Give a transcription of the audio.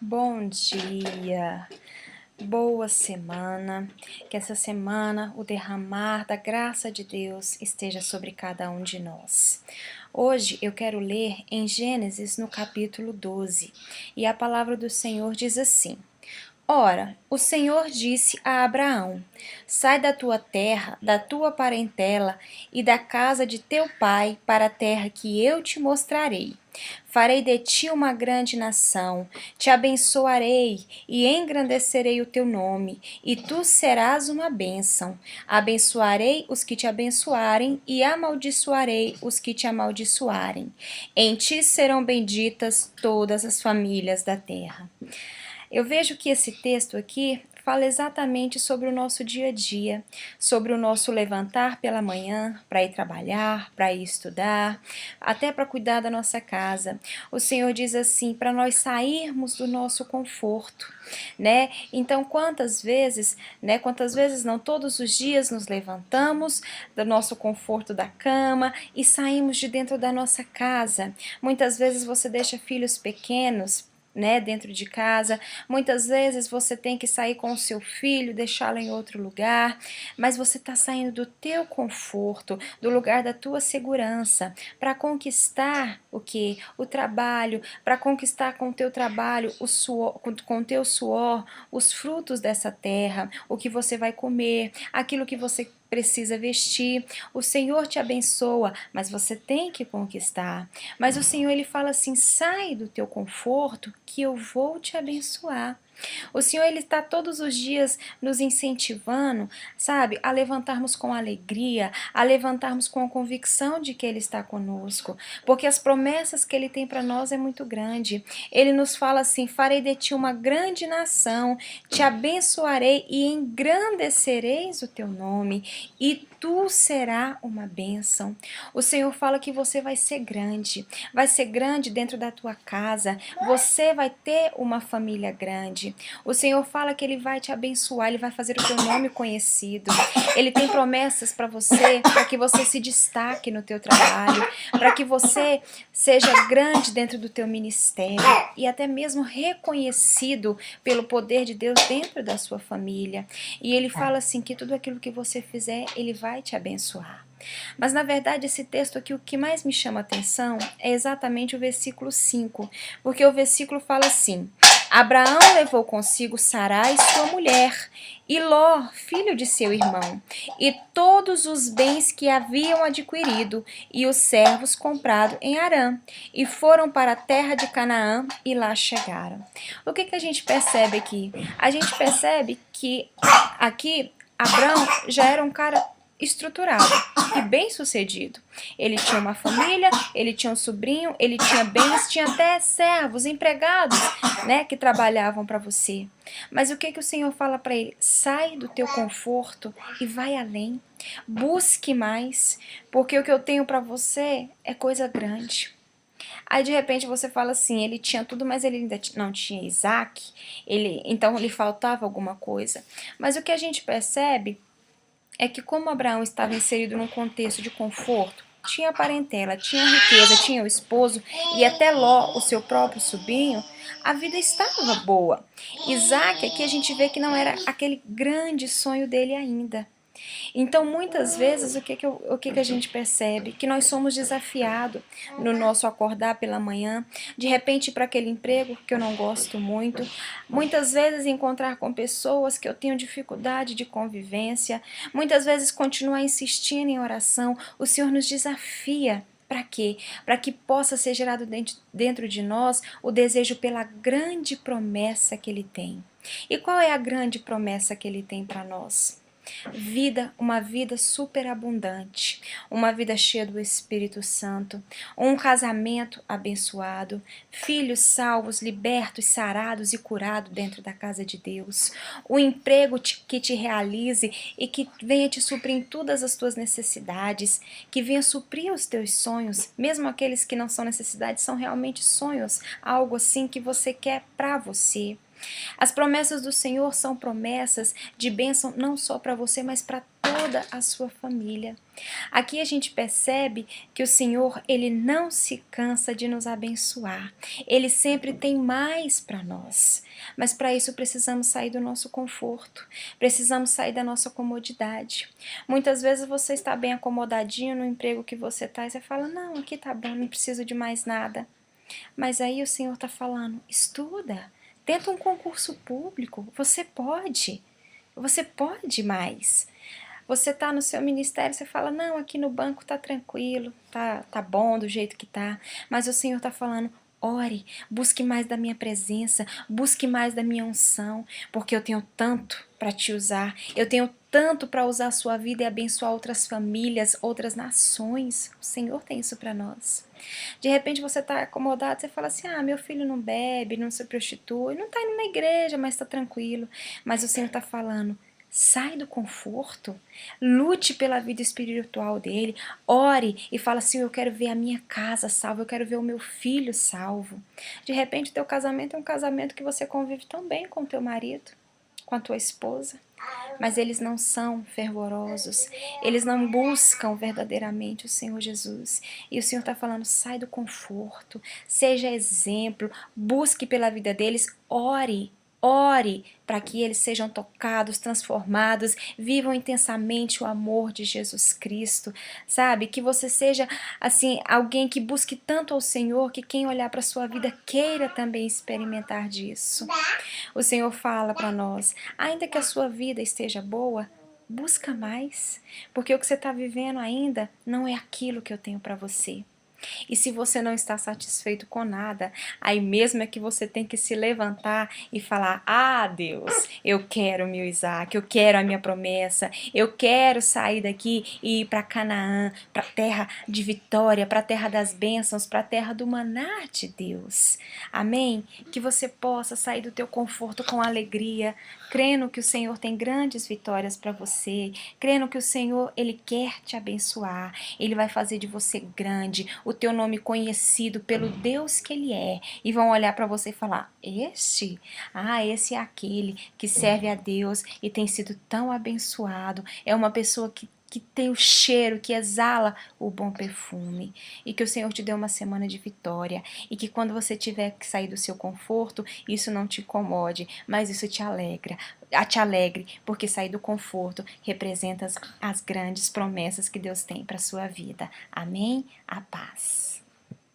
Bom dia, boa semana, que essa semana o derramar da graça de Deus esteja sobre cada um de nós. Hoje eu quero ler em Gênesis no capítulo 12 e a palavra do Senhor diz assim: Ora, o Senhor disse a Abraão: Sai da tua terra, da tua parentela e da casa de teu pai para a terra que eu te mostrarei. Farei de ti uma grande nação, te abençoarei e engrandecerei o teu nome, e tu serás uma bênção. Abençoarei os que te abençoarem e amaldiçoarei os que te amaldiçoarem. Em ti serão benditas todas as famílias da terra. Eu vejo que esse texto aqui fala exatamente sobre o nosso dia a dia, sobre o nosso levantar pela manhã para ir trabalhar, para ir estudar, até para cuidar da nossa casa. O Senhor diz assim, para nós sairmos do nosso conforto, né? Então, quantas vezes não, todos os dias nos levantamos do nosso conforto da cama e saímos de dentro da nossa casa. Muitas vezes você deixa filhos pequenos, né, dentro de casa. Muitas vezes você tem que sair com o seu filho, deixá-lo em outro lugar, mas você está saindo do teu conforto, do lugar da tua segurança, para conquistar o que? O trabalho, para conquistar com o teu trabalho, o suor, com o teu suor, os frutos dessa terra, o que você vai comer, aquilo que você precisa vestir. O Senhor te abençoa, mas você tem que conquistar. Mas o Senhor, ele fala assim: sai do teu conforto que eu vou te abençoar. O Senhor, ele está todos os dias nos incentivando, sabe, a levantarmos com alegria, a levantarmos com a convicção de que Ele está conosco, porque as promessas que Ele tem para nós é muito grande. Ele nos fala assim: farei de ti uma grande nação, te abençoarei e engrandecereis o teu nome, e tu será uma bênção. O Senhor fala que você vai ser grande dentro da tua casa, você vai ter uma família grande. O Senhor fala que Ele vai te abençoar, Ele vai fazer o teu nome conhecido. Ele tem promessas para você, para que você se destaque no teu trabalho, para que você seja grande dentro do teu ministério e até mesmo reconhecido pelo poder de Deus dentro da sua família. E Ele fala assim que tudo aquilo que você fizer, Ele vai te abençoar. Mas na verdade esse texto aqui, o que mais me chama a atenção é exatamente o versículo 5, porque o versículo fala assim: Abraão levou consigo Sarai, sua mulher, e Ló, filho de seu irmão, e todos os bens que haviam adquirido, e os servos comprado em Harã, e foram para a terra de Canaã, e lá chegaram. O que a gente percebe aqui? A gente percebe que aqui Abraão já era um cara estruturado e bem sucedido. Ele tinha uma família, ele tinha um sobrinho, ele tinha bens, tinha até servos, empregados, né, que trabalhavam para você. Mas o que o Senhor fala para ele? Sai do teu conforto e vai além. Busque mais, porque o que eu tenho para você é coisa grande. Aí de repente você fala assim: ele tinha tudo, mas ele ainda não tinha Isaac, então lhe faltava alguma coisa. Mas o que a gente percebe é que, como Abraão estava inserido num contexto de conforto, tinha parentela, tinha riqueza, tinha o esposo e até Ló, o seu próprio sobrinho, a vida estava boa. Isaac, aqui a gente vê que não era aquele grande sonho dele ainda. Então, muitas vezes, o que a gente percebe? Que nós somos desafiados no nosso acordar pela manhã, de repente para aquele emprego que eu não gosto muito, muitas vezes encontrar com pessoas que eu tenho dificuldade de convivência, muitas vezes continuar insistindo em oração. O Senhor nos desafia. Para quê? Para que possa ser gerado dentro de nós o desejo pela grande promessa que Ele tem. E qual é a grande promessa que Ele tem para nós? Uma vida superabundante, uma vida cheia do Espírito Santo, um casamento abençoado, filhos salvos, libertos, sarados e curados dentro da casa de Deus, um emprego que te realize e que venha te suprir em todas as tuas necessidades, que venha suprir os teus sonhos, mesmo aqueles que não são necessidades, são realmente sonhos, algo assim que você quer para você. As promessas do Senhor são promessas de bênção não só para você, mas para toda a sua família. Aqui a gente percebe que o Senhor, Ele não se cansa de nos abençoar. Ele sempre tem mais para nós. Mas para isso precisamos sair do nosso conforto. Precisamos sair da nossa comodidade. Muitas vezes você está bem acomodadinho no emprego que você está e você fala, não, aqui tá bom, não preciso de mais nada. Mas aí o Senhor está falando, estuda, tenta um concurso público, você pode mais. Você está no seu ministério, você fala, não, aqui no banco tá tranquilo, tá bom do jeito que tá. Mas o Senhor está falando, ore, busque mais da minha presença, busque mais da minha unção, porque eu tenho tanto para te usar, eu tenho tanto para usar a sua vida e abençoar outras famílias, outras nações. O Senhor tem isso para nós. De repente você está acomodado, você fala assim, meu filho não bebe, não se prostitui, não está indo na igreja, mas está tranquilo. Mas o Senhor está falando, sai do conforto, lute pela vida espiritual dele, ore e fala assim, eu quero ver a minha casa salva, eu quero ver o meu filho salvo. De repente o teu casamento é um casamento que você convive tão bem com o teu marido, com a tua esposa, mas eles não são fervorosos, eles não buscam verdadeiramente o Senhor Jesus. E o Senhor está falando, sai do conforto, seja exemplo, busque pela vida deles, ore para que eles sejam tocados, transformados, vivam intensamente o amor de Jesus Cristo, sabe? Que você seja, assim, alguém que busque tanto ao Senhor, que quem olhar para a sua vida queira também experimentar disso. O Senhor fala para nós, ainda que a sua vida esteja boa, busca mais, porque o que você está vivendo ainda não é aquilo que eu tenho para você. E se você não está satisfeito com nada, aí mesmo é que você tem que se levantar e falar, Deus, eu quero o meu Isaac, eu quero a minha promessa, eu quero sair daqui e ir para Canaã, para a terra de vitória, para a terra das bênçãos, para a terra do maná de Deus. Amém? Que você possa sair do teu conforto com alegria, crendo que o Senhor tem grandes vitórias para você, crendo que o Senhor, Ele quer te abençoar, Ele vai fazer de você grande, o teu nome conhecido pelo Deus que Ele é, e vão olhar para você e falar, esse é aquele que serve a Deus e tem sido tão abençoado, é uma pessoa que tem o cheiro, que exala o bom perfume. E que o Senhor te dê uma semana de vitória. E que quando você tiver que sair do seu conforto, isso não te incomode, mas isso te alegre, porque sair do conforto representa as grandes promessas que Deus tem para a sua vida. Amém? A paz.